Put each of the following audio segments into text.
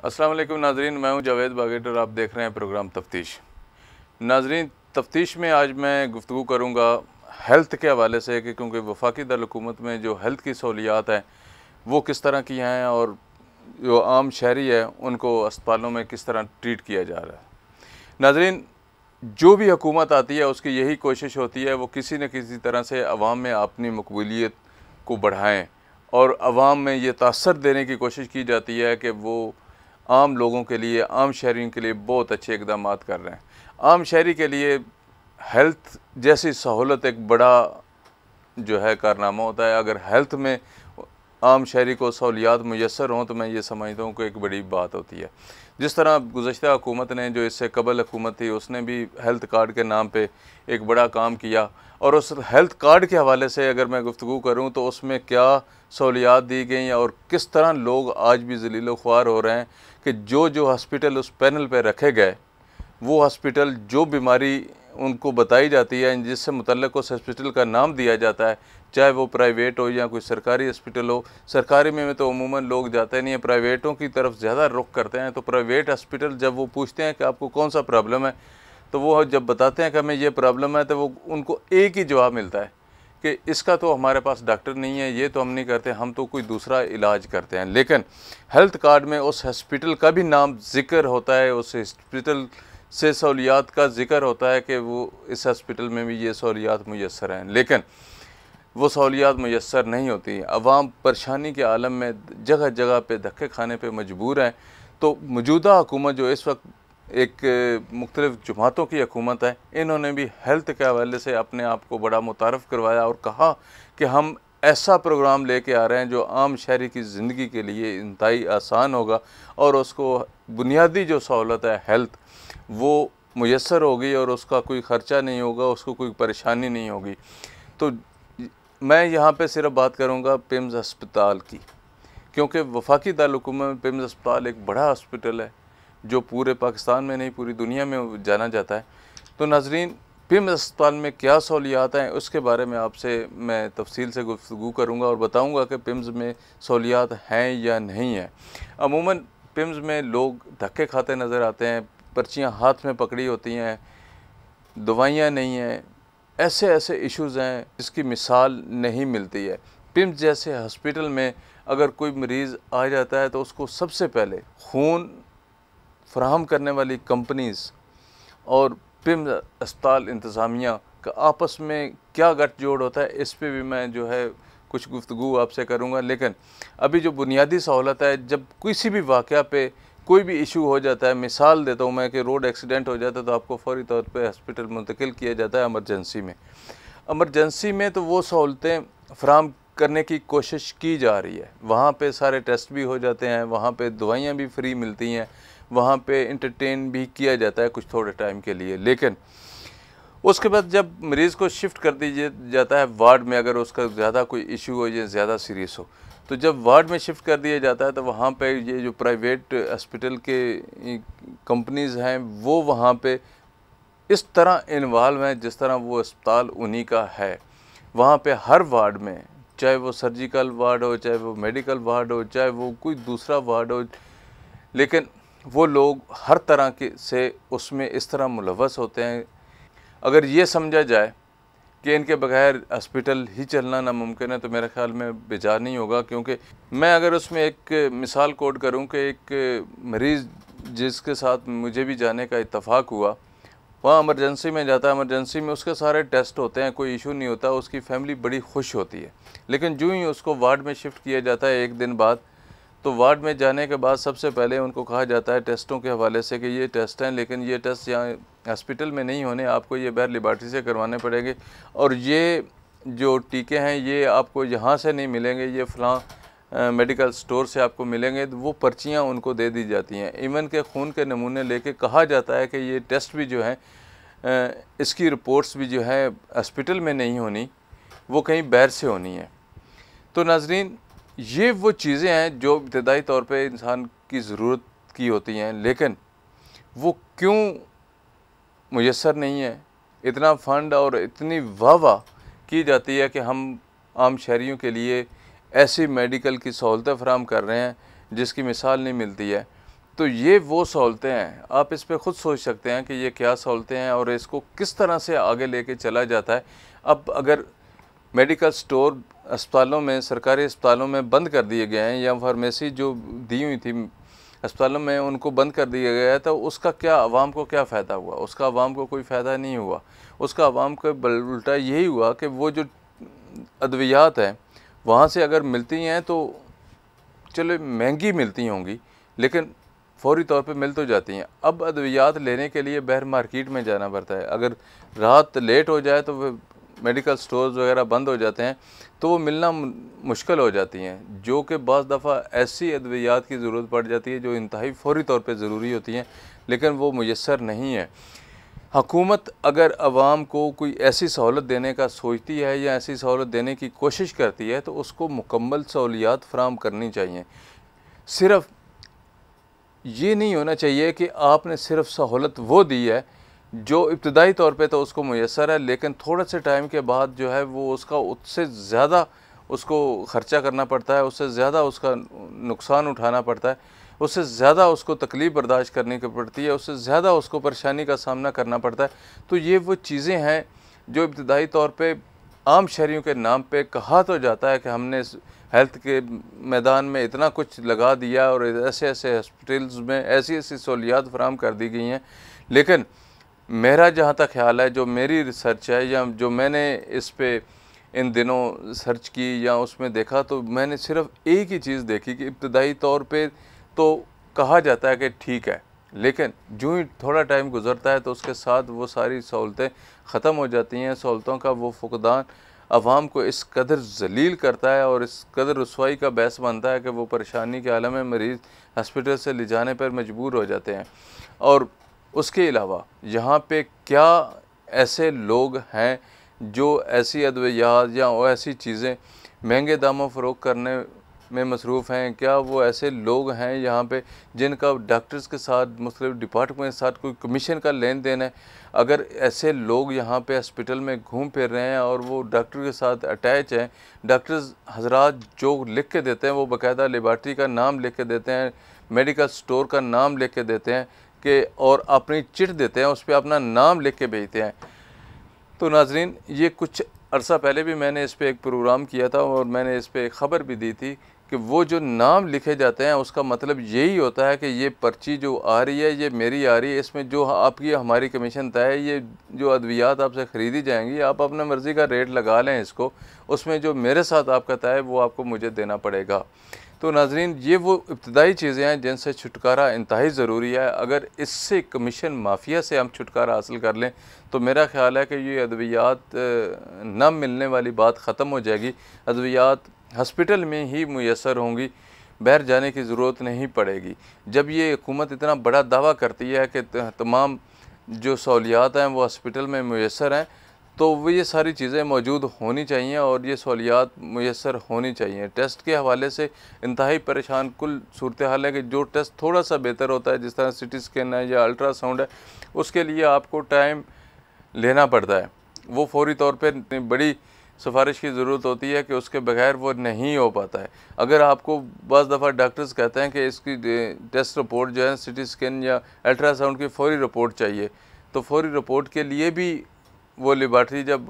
अस्सलाम वालेकुम नाजरीन, मैं हूं जावेद बागेट और आप देख रहे हैं प्रोग्राम तफ्तीश। नाजरीन, तफ्तीश में आज मैं गुफ्तगू करूंगा हेल्थ के हवाले से कि क्योंकि वफाकी दारुल-हुकूमत में जो हेल्थ की सहूलियात हैं वो किस तरह की हैं और जो आम शहरी है उनको अस्पतालों में किस तरह ट्रीट किया जा रहा है। नाजरीन, जो भी हुकूमत आती है उसकी यही कोशिश होती है वो किसी न किसी तरह से अवाम में अपनी मकबूलियत को बढ़ाएँ और अवाम में ये तासर देने की कोशिश की जाती है कि वो आम लोगों के लिए, आम शहरियों के लिए बहुत अच्छे इक़दाम कर रहे हैं। आम शहरी के लिए हेल्थ जैसी सहूलत एक बड़ा जो है कारनामा होता है। अगर हेल्थ में आम शहरी को सहूलियात मुयस्सर हों तो मैं ये समझता हूँ कि एक बड़ी बात होती है। जिस तरह गुज़श्ता हुकूमत ने, जो इससे कबल हुकूमत थी, उसने भी हेल्थ कार्ड के नाम पे एक बड़ा काम किया और उस हेल्थ कार्ड के हवाले से अगर मैं गुफ्तगू करूँ तो उसमें क्या सहूलियात दी गई और किस तरह लोग आज भी ज़लील ख्वार हो रहे हैं कि जो हॉस्पिटल उस पैनल पे रखे गए वो हॉस्पिटल जो बीमारी उनको बताई जाती है, जिससे मुतल्लिक़ उस हॉस्पिटल का नाम दिया जाता है, चाहे वो प्राइवेट हो या कोई सरकारी हॉस्पिटल हो। सरकारी में तो अमूमन लोग जाते नहीं हैं, प्राइवेटों की तरफ ज़्यादा रुख करते हैं। तो प्राइवेट हॉस्पिटल जब वो पूछते हैं कि आपको कौन सा प्रॉब्लम है, तो वो जब बताते हैं कि हमें ये प्रॉब्लम है, तो वो उनको एक ही जवाब मिलता है कि इसका तो हमारे पास डॉक्टर नहीं है, ये तो हम नहीं करते, हम तो कोई दूसरा इलाज करते हैं। लेकिन हेल्थ कार्ड में उस हॉस्पिटल का भी नाम ज़िक्र होता है, उस हॉस्पिटल से सहूलियात का ज़िक्र होता है कि वो इस हॉस्पिटल में भी ये सहूलियात मुयस्सर हैं, लेकिन वो सहूलियात मुयस्सर नहीं होती। अवाम परेशानी के आलम में जगह जगह पे धक्के खाने पे मजबूर हैं। तो मौजूदा हुकूमत जो इस वक्त एक मुख्तलिफ़ जमातों की हुकूमत है, इन्होंने भी हेल्थ के हवाले से अपने आप को बड़ा मुतारफ़ करवाया और कहा कि हम ऐसा प्रोग्राम लेके आ रहे हैं जो आम शहरी की ज़िंदगी के लिए इंतहाई आसान होगा और उसको बुनियादी जो सहूलत है हेल्थ वो मुयस्सर होगी और उसका कोई ख़र्चा नहीं होगा, उसको कोई परेशानी नहीं होगी। तो मैं यहाँ पे सिर्फ बात करूँगा पिम्स अस्पताल की, क्योंकि वफाकी दारुल-हुकूमत में पिम्स अस्पताल एक बड़ा हॉस्पिटल है जो पूरे पाकिस्तान में नहीं पूरी दुनिया में जाना जाता है। तो नाज़रीन, पिम्स अस्पताल में क्या सहूलियात हैं उसके बारे में आपसे मैं तफसील से गुफ्तगू करूँगा और बताऊँगा कि पिम्स में सहूलियात हैं या नहीं हैं। अमूमन पिम्स में लोग धक्के खाते नज़र आते हैं, पर्चियाँ हाथ में पकड़ी होती हैं, दवाइयाँ नहीं हैं, ऐसे ऐसे इश्यूज़ हैं जिसकी मिसाल नहीं मिलती है। पिम्स जैसे हॉस्पिटल में अगर कोई मरीज़ आ जाता है तो उसको सबसे पहले खून फराहम करने वाली कंपनीज़ और पिम्स अस्पताल इंतज़ामिया का आपस में क्या गठजोड़ होता है, इस पे भी मैं जो है कुछ गुफ्तगू आपसे करूँगा। लेकिन अभी जो बुनियादी सहूलत है, जब किसी भी वाक़या पे कोई भी इशू हो जाता है, मिसाल देता हूँ मैं कि रोड एक्सीडेंट हो जाता है तो आपको फ़ौरी तौर पे हॉस्पिटल मुंतकिल किया जाता है एमरजेंसी में तो वो सहूलतें फ़राहम करने की कोशिश की जा रही है। वहाँ पे सारे टेस्ट भी हो जाते हैं, वहाँ पे दवाइयाँ भी फ्री मिलती हैं, वहाँ पे इंटरटेन भी किया जाता है कुछ थोड़े टाइम के लिए। लेकिन उसके बाद जब मरीज़ को शिफ्ट कर दिया जाता है वार्ड में, अगर उसका ज़्यादा कोई इशू हो या ज़्यादा सीरियस हो, तो जब वार्ड में शिफ्ट कर दिया जाता है तो वहाँ पे ये जो प्राइवेट हॉस्पिटल के कंपनीज़ हैं वो वहाँ पे इस तरह इन्वॉल्व हैं जिस तरह वो अस्पताल उन्हीं का है। वहाँ पे हर वार्ड में, चाहे वो सर्जिकल वार्ड हो, चाहे वो मेडिकल वार्ड हो, चाहे वो कोई दूसरा वार्ड हो, लेकिन वो लोग हर तरह के से उसमें इस तरह मुलव्वस होते हैं। अगर ये समझा जाए कि इनके बगैर हॉस्पिटल ही चलना नामुमकिन है तो मेरे ख़्याल में बेजार नहीं होगा। क्योंकि मैं अगर उसमें एक मिसाल कोट करूं कि एक मरीज़ जिसके साथ मुझे भी जाने का इत्तफ़ाक हुआ, वहाँ इमरजेंसी में जाता है, इमरजेंसी में उसके सारे टेस्ट होते हैं, कोई इशू नहीं होता, उसकी फ़ैमिली बड़ी खुश होती है। लेकिन जो ही उसको वार्ड में शिफ्ट किया जाता है एक दिन बाद, तो वार्ड में जाने के बाद सबसे पहले उनको कहा जाता है टेस्टों के हवाले से कि ये टेस्ट हैं, लेकिन ये टेस्ट यहाँ हॉस्पिटल में नहीं होने, आपको ये बाहर लेबॉर्ट्री से करवाने पड़ेंगे और ये जो टीके हैं ये आपको यहाँ से नहीं मिलेंगे, ये फ़लाँ मेडिकल स्टोर से आपको मिलेंगे। तो वो पर्चियाँ उनको दे दी जाती हैं। इवन के खून के नमूने लेके कहा जाता है कि ये टेस्ट भी जो हैं इसकी रिपोर्ट्स भी जो है हॉस्पिटल में नहीं होनी, वो कहीं बाहर से होनी है। तो नाज़रीन, ये वो चीज़ें हैं जो इब्तदाई तौर पे इंसान की ज़रूरत की होती हैं, लेकिन वो क्यों मुयस्सर नहीं है। इतना फ़ंड और इतनी वाह की जाती है कि हम आम शहरियों के लिए ऐसी मेडिकल की सहूलतें फ़राहम कर रहे हैं जिसकी मिसाल नहीं मिलती है। तो ये वो सहूलतें हैं, आप इस पे ख़ुद सोच सकते हैं कि ये क्या सहूलतें हैं और इसको किस तरह से आगे लेके चला जाता है। अब अगर मेडिकल स्टोर अस्पतालों में, सरकारी अस्पतालों में बंद कर दिए गए हैं, या फार्मेसी जो दी हुई थी अस्पतालों में उनको बंद कर दिया गया है, तो उसका क्या आवाम को क्या फ़ायदा हुआ? उसका आवाम को कोई फ़ायदा नहीं हुआ। उसका आवाम का उल्टा यही हुआ कि वो जो अद्वियात हैं वहाँ से अगर मिलती हैं तो चलो महंगी मिलती होंगी, लेकिन फ़ौरी तौर पे मिल तो जाती हैं। अब अद्वियात लेने के लिए बाहर मार्केट में जाना पड़ता है। अगर रात लेट हो जाए तो वो मेडिकल स्टोर्स वगैरह बंद हो जाते हैं, तो वो मिलना मुश्किल हो जाती हैं, जो कि बाज़ दफ़ा ऐसी अद्वियात की ज़रूरत पड़ जाती है जो इंतहाई फ़ौरी तौर पे ज़रूरी होती हैं, लेकिन वो मुयस्सर नहीं है। हुकूमत अगर आवाम को कोई ऐसी सहूलत देने का सोचती है या ऐसी सहूलत देने की कोशिश करती है, तो उसको मुकम्मल सहूलियात फ़राहम करनी चाहिए। सिर्फ़ ये नहीं होना चाहिए कि आपने सिर्फ सहूलत वो दी है जो इब्तदाई तौर पे तो उसको मुयस्सर है, लेकिन थोड़े से टाइम के बाद जो है वो उसका उससे ज़्यादा उसको ख़र्चा करना पड़ता है, उससे ज़्यादा उसका नुकसान उठाना पड़ता है, उससे ज़्यादा उसको तकलीफ़ बर्दाश्त करनी पड़ती है, उससे ज़्यादा उसको परेशानी का सामना करना पड़ता है। तो ये वो चीज़ें हैं जो इब्तदाई तौर पे आम शहरियों के नाम पे कहा तो जाता है कि हमने हेल्थ के मैदान में इतना कुछ लगा दिया और ऐसे ऐसे हॉस्पिटल्स में ऐसी ऐसी सहूलियात फराहम कर दी गई हैं, लेकिन मेरा जहाँ तक ख्याल है, जो मेरी रिसर्च है या जो मैंने इस पे इन दिनों सर्च की या उसमें देखा, तो मैंने सिर्फ एक ही चीज़ देखी कि इब्तदाई तौर पे तो कहा जाता है कि ठीक है, लेकिन जो ही थोड़ा टाइम गुजरता है तो उसके साथ वो सारी सहूलतें ख़त्म हो जाती हैं। सहूलतों का वो फुकदान अवाम को इस कदर ज़लील करता है और इस कदर रुसवाई का बायस बनता है कि वो परेशानी के आलम में मरीज़ हॉस्पिटल से ले जाने पर मजबूर हो जाते हैं। और उसके अलावा यहाँ पे क्या ऐसे लोग हैं जो ऐसी अद्वियात या ऐसी चीज़ें महंगे दामों फ़रोख्त करने में मसरूफ़ हैं? क्या वो ऐसे लोग हैं यहाँ पे जिनका डॉक्टर्स के साथ, मुख्तलिफ़ डिपार्टमेंट के साथ कोई कमीशन का लेन देन है? अगर ऐसे लोग यहाँ पे हॉस्पिटल में घूम फिर रहे हैं और वो डॉक्टर के साथ अटैच हैं, डॉक्टर्स हजरात जो लिख के देते हैं वो बाकायदा लेबार्ट्री का नाम लिख के देते हैं, मेडिकल स्टोर का नाम लिख के देते हैं कि और अपनी चिट देते हैं, उस पर अपना नाम लिख के भेजते हैं। तो नाज़रीन, ये कुछ अरसा पहले भी मैंने इस पे एक प्रोग्राम किया था और मैंने इस पे एक ख़बर भी दी थी कि वो जो नाम लिखे जाते हैं उसका मतलब यही होता है कि ये पर्ची जो आ रही है ये मेरी आ रही है, इसमें जो आपकी हमारी कमीशन तय है, ये जो अद्वियात आपसे ख़रीदी जाएंगी आप अपने मर्ज़ी का रेट लगा लें इसको, उसमें जो मेरे साथ आपका तय है वो आपको मुझे देना पड़ेगा। तो नाज़रीन, ये वो इब्तदाई चीज़ें हैं जिनसे छुटकारा इंतहाई ज़रूरी है। अगर इससे कमीशन माफिया से हम छुटकारा हासिल कर लें तो मेरा ख़्याल है कि ये अद्वियात न मिलने वाली बात ख़त्म हो जाएगी। अद्वियात हॉस्पिटल में ही मुयस्सर होंगी, बाहर जाने की ज़रूरत नहीं पड़ेगी। जब ये हुकूमत इतना बड़ा दावा करती है कि तमाम जो सहूलियात हैं वो हॉस्पिटल में मुयस्सर हैं, तो वो ये सारी चीज़ें मौजूद होनी चाहिए और ये सहूलियात मुयस्सर होनी चाहिए। टेस्ट के हवाले से इंतहाई परेशान कुल सूरत हाल है कि जो टेस्ट थोड़ा सा बेहतर होता है, जिस तरह सिटी स्कैन है या अल्ट्रासाउंड है, उसके लिए आपको टाइम लेना पड़ता है। वो फौरी तौर पे बड़ी सिफारिश की ज़रूरत होती है कि उसके बगैर वो नहीं हो पाता है। अगर आपको बज़ दफ़ा डॉक्टर्स कहते हैं कि इसकी टेस्ट रिपोर्ट जो है सिटी स्कैन या अल्ट्रासाउंड की फ़ौरी रिपोर्ट चाहिए, तो फ़ौरी रिपोर्ट के लिए भी वो लेबार्ट्री जब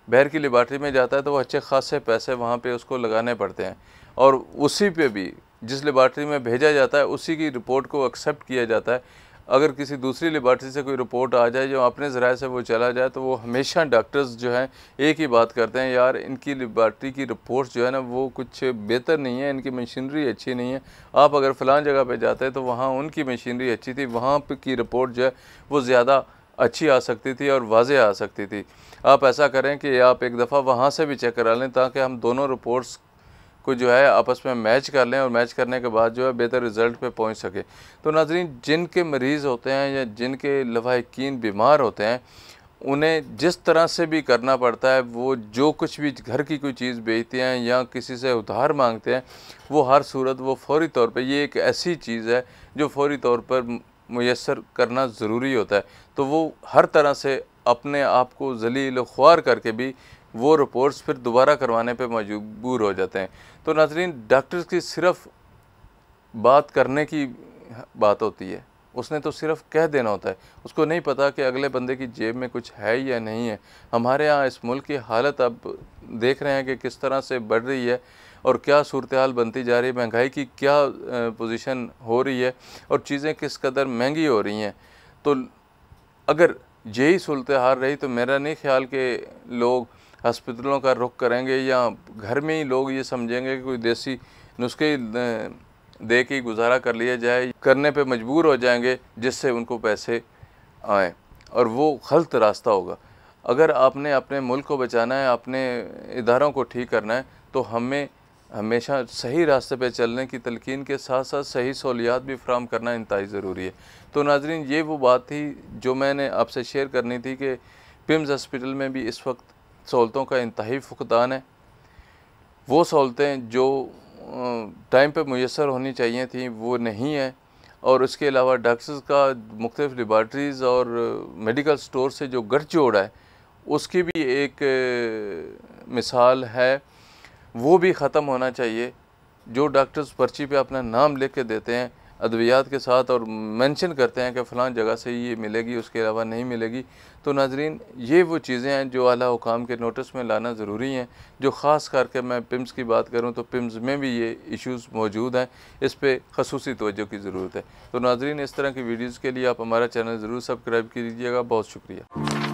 बाहर की लेबार्ट्री में जाता है तो वो अच्छे खासे पैसे वहाँ पे उसको लगाने पड़ते हैं, और उसी पे भी जिस लेबार्ट्री में भेजा जाता है उसी की रिपोर्ट को एक्सेप्ट किया जाता है। अगर किसी दूसरी लेबार्ट्री से कोई रिपोर्ट आ जाए जो अपने ज़राए से वो चला जाए, तो वो हमेशा डॉक्टर्स जो हैं एक ही बात करते हैं, यार इनकी लेबार्ट्री की रिपोर्ट्स जो है ना वो कुछ बेहतर नहीं है, इनकी मशीनरी अच्छी नहीं है। आप अगर फ़लाँ जगह पे जाते हैं तो वहाँ उनकी मशीनरी अच्छी थी, वहाँ की रिपोर्ट जो है वो ज़्यादा अच्छी आ सकती थी और वाज़े आ सकती थी। आप ऐसा करें कि आप एक दफ़ा वहाँ से भी चेक करा लें ताकि हम दोनों रिपोर्ट्स को जो है आपस में मैच कर लें और मैच करने के बाद जो है बेहतर रिज़ल्ट पे पहुँच सके। तो नाज़रीन, जिनके मरीज़ होते हैं या जिनके लवाहिकीन बीमार होते हैं, उन्हें जिस तरह से भी करना पड़ता है, वो जो कुछ भी घर की कोई चीज़ बेचते हैं या किसी से उधार मांगते हैं, वो हर सूरत वो फ़ौरी तौर पे, ये एक ऐसी चीज़ है जो फ़ौरी तौर पर मुयस्सर करना ज़रूरी होता है। तो वो हर तरह से अपने आप को ज़लील ख्वार करके भी वो रिपोर्ट्स फिर दोबारा करवाने पे मजबूर हो जाते हैं। तो नाज़रीन, डॉक्टर्स की सिर्फ़ बात करने की बात होती है, उसने तो सिर्फ कह देना होता है, उसको नहीं पता कि अगले बंदे की जेब में कुछ है या नहीं है। हमारे यहाँ इस मुल्क की हालत अब देख रहे हैं कि किस तरह से बढ़ रही है और क्या सूरत हाल बनती जा रही है, महंगाई की क्या पोजीशन हो रही है और चीज़ें किस कदर महंगी हो रही हैं। तो अगर यही सूरत हाल रही तो मेरा नहीं ख्याल कि लोग हस्पतालों का रुख करेंगे या घर में ही लोग ये समझेंगे कि कोई देसी नुस्खे दे के गुजारा कर लिया जाए, करने पे मजबूर हो जाएंगे जिससे उनको पैसे आएँ, और वो गलत रास्ता होगा। अगर आपने अपने मुल्क को बचाना है, अपने इदारों को ठीक करना है, तो हमें हमेशा सही रास्ते पे चलने की तलकीन के साथ साथ सही सहूलियात भी फराहम करना इंतहाई ज़रूरी है। तो नाज़रीन, ये वो बात थी जो मैंने आपसे शेयर करनी थी कि पिम्स हॉस्पिटल में भी इस वक्त सहूलतों का इंतहाई फुकदान है। वो सहूलतें जो टाइम पे मुयस्सर होनी चाहिए थी वो नहीं है, और उसके अलावा डॉक्टर्स का मुख्तलिफ़ लेबार्ट्रीज़ और मेडिकल स्टोर से जो गठजोड़ है उसकी भी एक मिसाल है, वो भी ख़त्म होना चाहिए। जो डॉक्टर्स पर्ची पे अपना नाम लिख के देते हैं अद्वियात के साथ और मेंशन करते हैं कि फ़लाँ जगह से ये मिलेगी, उसके अलावा नहीं मिलेगी। तो नाज़रीन, ये वो चीज़ें हैं जो आला हुकाम के नोटिस में लाना ज़रूरी हैं। जो ख़ास करके मैं पिम्स की बात करूँ तो पिम्स में भी ये इश्यूज़ मौजूद हैं, इस पे ख़ुसूसी तवज्जो की ज़रूरत है। तो नाज़रीन, इस तरह की वीडियोज़ के लिए आप हमारा चैनल ज़रूर सब्सक्राइब कीजिएगा। बहुत शुक्रिया।